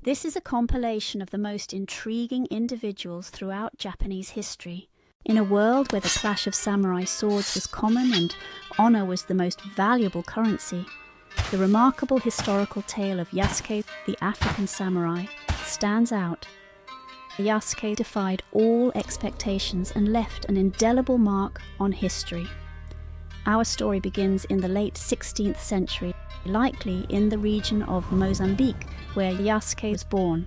This is a compilation of the most intriguing individuals throughout Japanese history. In a world where the clash of samurai swords was common and honor was the most valuable currency, the remarkable historical tale of Yasuke, the African samurai, stands out. Yasuke defied all expectations and left an indelible mark on history. Our story begins in the late 16th century, likely in the region of Mozambique, where Yasuke was born.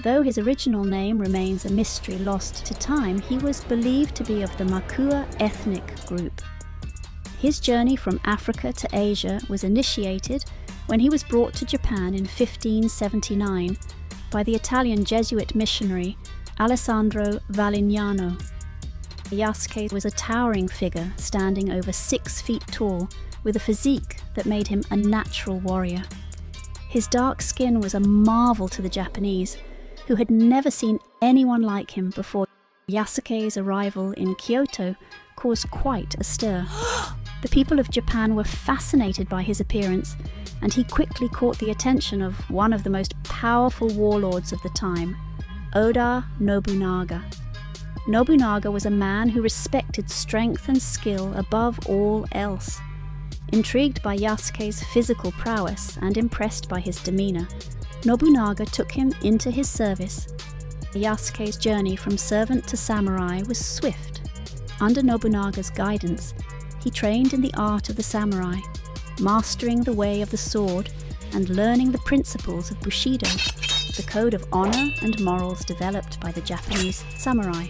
Though his original name remains a mystery lost to time, he was believed to be of the Makua ethnic group. His journey from Africa to Asia was initiated when he was brought to Japan in 1579 by the Italian Jesuit missionary Alessandro Valignano. Yasuke was a towering figure, standing over 6 feet tall, with a physique that made him a natural warrior. His dark skin was a marvel to the Japanese, who had never seen anyone like him before. Yasuke's arrival in Kyoto caused quite a stir. The people of Japan were fascinated by his appearance, and he quickly caught the attention of one of the most powerful warlords of the time, Oda Nobunaga. Nobunaga was a man who respected strength and skill above all else. Intrigued by Yasuke's physical prowess and impressed by his demeanor, Nobunaga took him into his service. Yasuke's journey from servant to samurai was swift. Under Nobunaga's guidance, he trained in the art of the samurai, mastering the way of the sword and learning the principles of Bushido, the code of honor and morals developed by the Japanese samurai.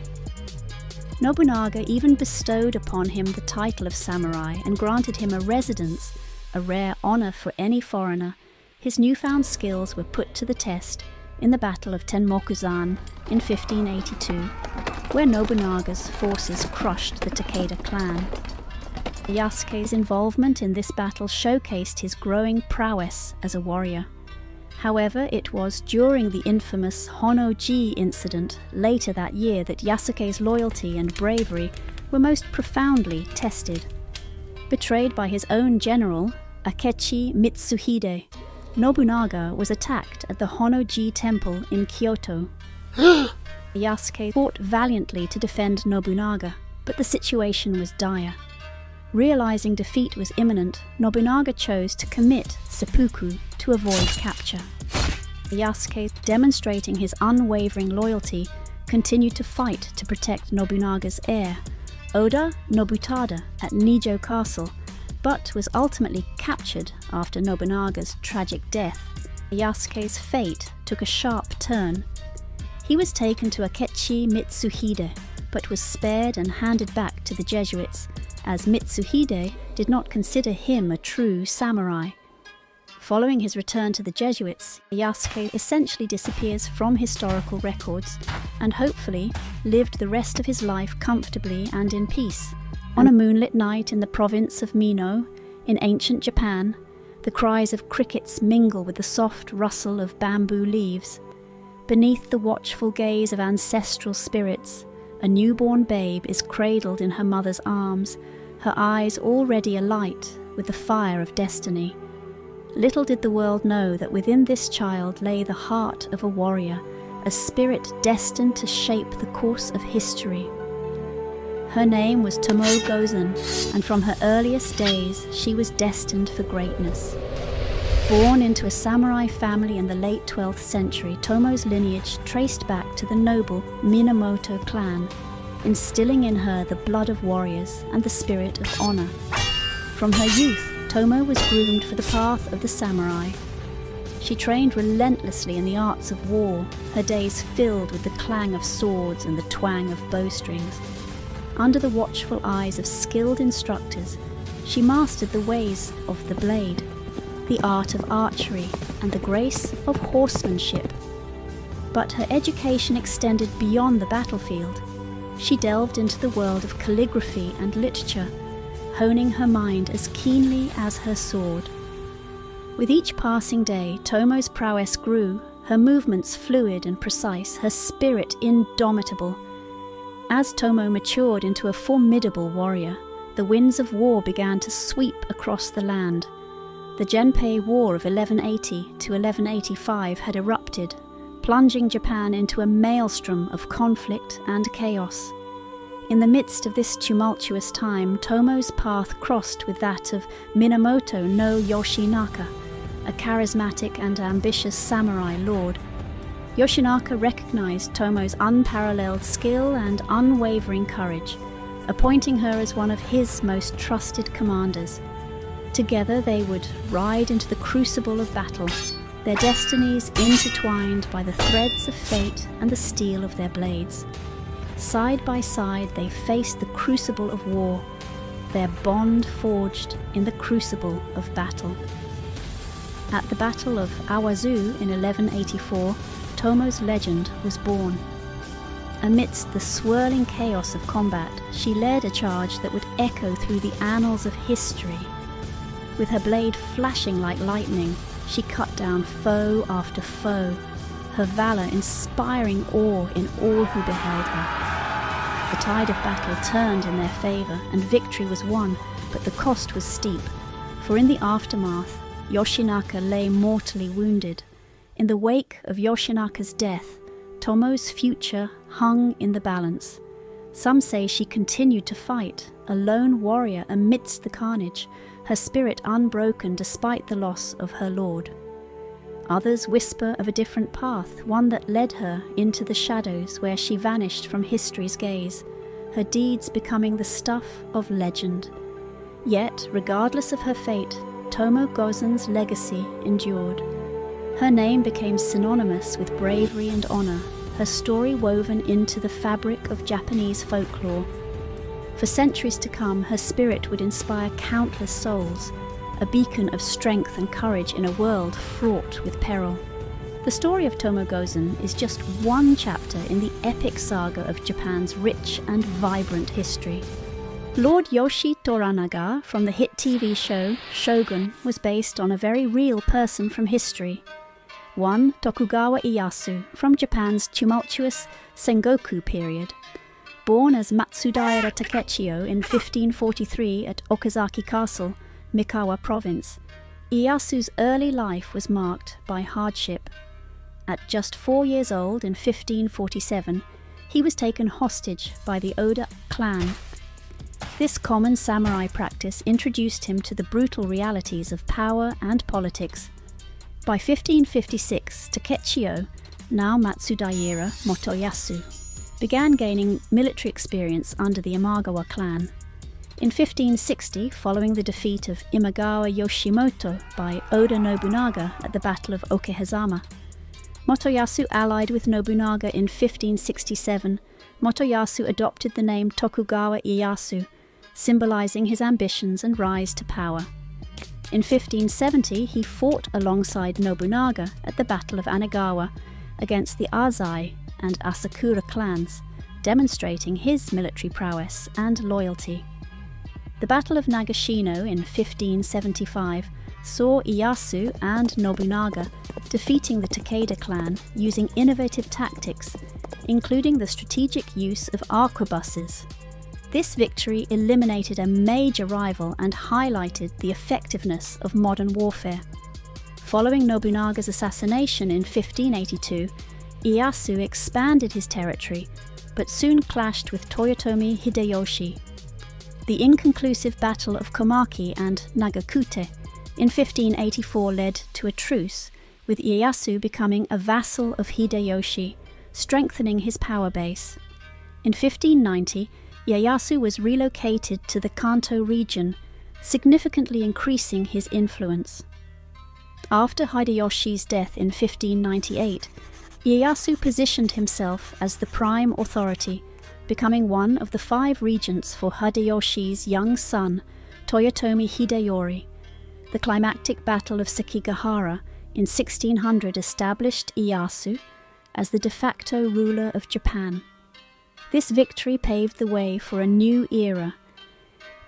Nobunaga even bestowed upon him the title of samurai and granted him a residence, a rare honor for any foreigner. His newfound skills were put to the test in the Battle of Tenmokuzan in 1582, where Nobunaga's forces crushed the Takeda clan. Yasuke's involvement in this battle showcased his growing prowess as a warrior. However, it was during the infamous Honno-ji incident later that year that Yasuke's loyalty and bravery were most profoundly tested. Betrayed by his own general, Akechi Mitsuhide, Nobunaga was attacked at the Honno-ji temple in Kyoto. Yasuke fought valiantly to defend Nobunaga, but the situation was dire. Realizing defeat was imminent, Nobunaga chose to commit seppuku to avoid capture. Yasuke, demonstrating his unwavering loyalty, continued to fight to protect Nobunaga's heir, Oda Nobutada, at Nijo Castle, but was ultimately captured after Nobunaga's tragic death. Yasuke's fate took a sharp turn. He was taken to Akechi Mitsuhide, but was spared and handed back to the Jesuits, as Mitsuhide did not consider him a true samurai. Following his return to the Jesuits, Yasuke essentially disappears from historical records and hopefully lived the rest of his life comfortably and in peace. On a moonlit night in the province of Mino, in ancient Japan, the cries of crickets mingle with the soft rustle of bamboo leaves. Beneath the watchful gaze of ancestral spirits, a newborn babe is cradled in her mother's arms, her eyes already alight with the fire of destiny. Little did the world know that within this child lay the heart of a warrior, a spirit destined to shape the course of history. Her name was Tomo Gozen, and from her earliest days she was destined for greatness. Born into a samurai family in the late 12th century, Tomo's lineage traced back to the noble Minamoto clan, instilling in her the blood of warriors and the spirit of honor. From her youth, Tomo was groomed for the path of the samurai. She trained relentlessly in the arts of war, her days filled with the clang of swords and the twang of bowstrings. Under the watchful eyes of skilled instructors, she mastered the ways of the blade, the art of archery, and the grace of horsemanship. But her education extended beyond the battlefield. She delved into the world of calligraphy and literature, honing her mind as keenly as her sword. With each passing day, Tomo's prowess grew, her movements fluid and precise, her spirit indomitable. As Tomo matured into a formidable warrior, the winds of war began to sweep across the land. The Genpei War of 1180 to 1185 had erupted, plunging Japan into a maelstrom of conflict and chaos. In the midst of this tumultuous time, Tomo's path crossed with that of Minamoto no Yoshinaka, a charismatic and ambitious samurai lord. Yoshinaka recognized Tomo's unparalleled skill and unwavering courage, appointing her as one of his most trusted commanders. Together they would ride into the crucible of battle, their destinies intertwined by the threads of fate and the steel of their blades. Side by side they faced the crucible of war, their bond forged in the crucible of battle. At the Battle of Awazu in 1184, Tomo's legend was born. Amidst the swirling chaos of combat, she led a charge that would echo through the annals of history. With her blade flashing like lightning, she cut down foe after foe, her valour inspiring awe in all who beheld her. The tide of battle turned in their favour, and victory was won, but the cost was steep, for in the aftermath, Yoshinaka lay mortally wounded. In the wake of Yoshinaka's death, Tomo's future hung in the balance. Some say she continued to fight, a lone warrior amidst the carnage, her spirit unbroken despite the loss of her lord. Others whisper of a different path, one that led her into the shadows where she vanished from history's gaze, her deeds becoming the stuff of legend. Yet, regardless of her fate, Tomo Gozen's legacy endured. Her name became synonymous with bravery and honor, her story woven into the fabric of Japanese folklore. For centuries to come, her spirit would inspire countless souls, a beacon of strength and courage in a world fraught with peril. The story of Tomo Gozen is just one chapter in the epic saga of Japan's rich and vibrant history. Lord Yoshi Toranaga from the hit TV show Shogun was based on a very real person from history. One Tokugawa Ieyasu from Japan's tumultuous Sengoku period. Born as Matsudaira Takechiyo in 1543 at Okazaki Castle, Mikawa Province, Ieyasu's early life was marked by hardship. At just 4 years old in 1547, he was taken hostage by the Oda clan. This common samurai practice introduced him to the brutal realities of power and politics. By 1556, Takechiyo, now Matsudaira Motoyasu, began gaining military experience under the Imagawa clan. In 1560, following the defeat of Imagawa Yoshimoto by Oda Nobunaga at the Battle of Okehazama, Motoyasu allied with Nobunaga in 1567. Motoyasu adopted the name Tokugawa Ieyasu, symbolizing his ambitions and rise to power. In 1570, he fought alongside Nobunaga at the Battle of Anagawa against the Azai and Asakura clans, demonstrating his military prowess and loyalty. The Battle of Nagashino in 1575 saw Ieyasu and Nobunaga defeating the Takeda clan using innovative tactics, including the strategic use of arquebuses. This victory eliminated a major rival and highlighted the effectiveness of modern warfare. Following Nobunaga's assassination in 1582, Ieyasu expanded his territory, but soon clashed with Toyotomi Hideyoshi. The inconclusive Battle of Komaki and Nagakute in 1584 led to a truce, with Ieyasu becoming a vassal of Hideyoshi, strengthening his power base. In 1590, Ieyasu was relocated to the Kanto region, significantly increasing his influence. After Hideyoshi's death in 1598, Ieyasu positioned himself as the prime authority, becoming one of the 5 regents for Hideyoshi's young son, Toyotomi Hideyori. The climactic Battle of Sekigahara in 1600 established Ieyasu as the de facto ruler of Japan. This victory paved the way for a new era.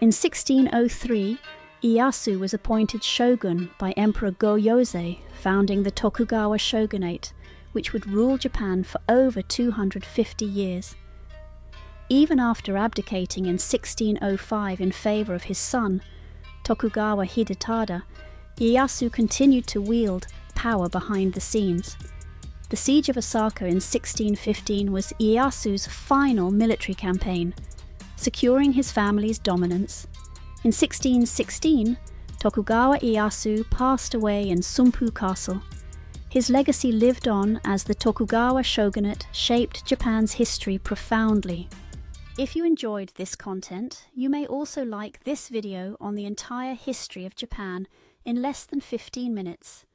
In 1603, Ieyasu was appointed shogun by Emperor Go-Yozei, founding the Tokugawa shogunate, which would rule Japan for over 250 years. Even after abdicating in 1605 in favour of his son, Tokugawa Hidetada, Ieyasu continued to wield power behind the scenes. The siege of Osaka in 1615 was Ieyasu's final military campaign, securing his family's dominance. In 1616, Tokugawa Ieyasu passed away in Sumpu Castle. His legacy lived on as the Tokugawa shogunate shaped Japan's history profoundly. If you enjoyed this content, you may also like this video on the entire history of Japan in less than 15 minutes.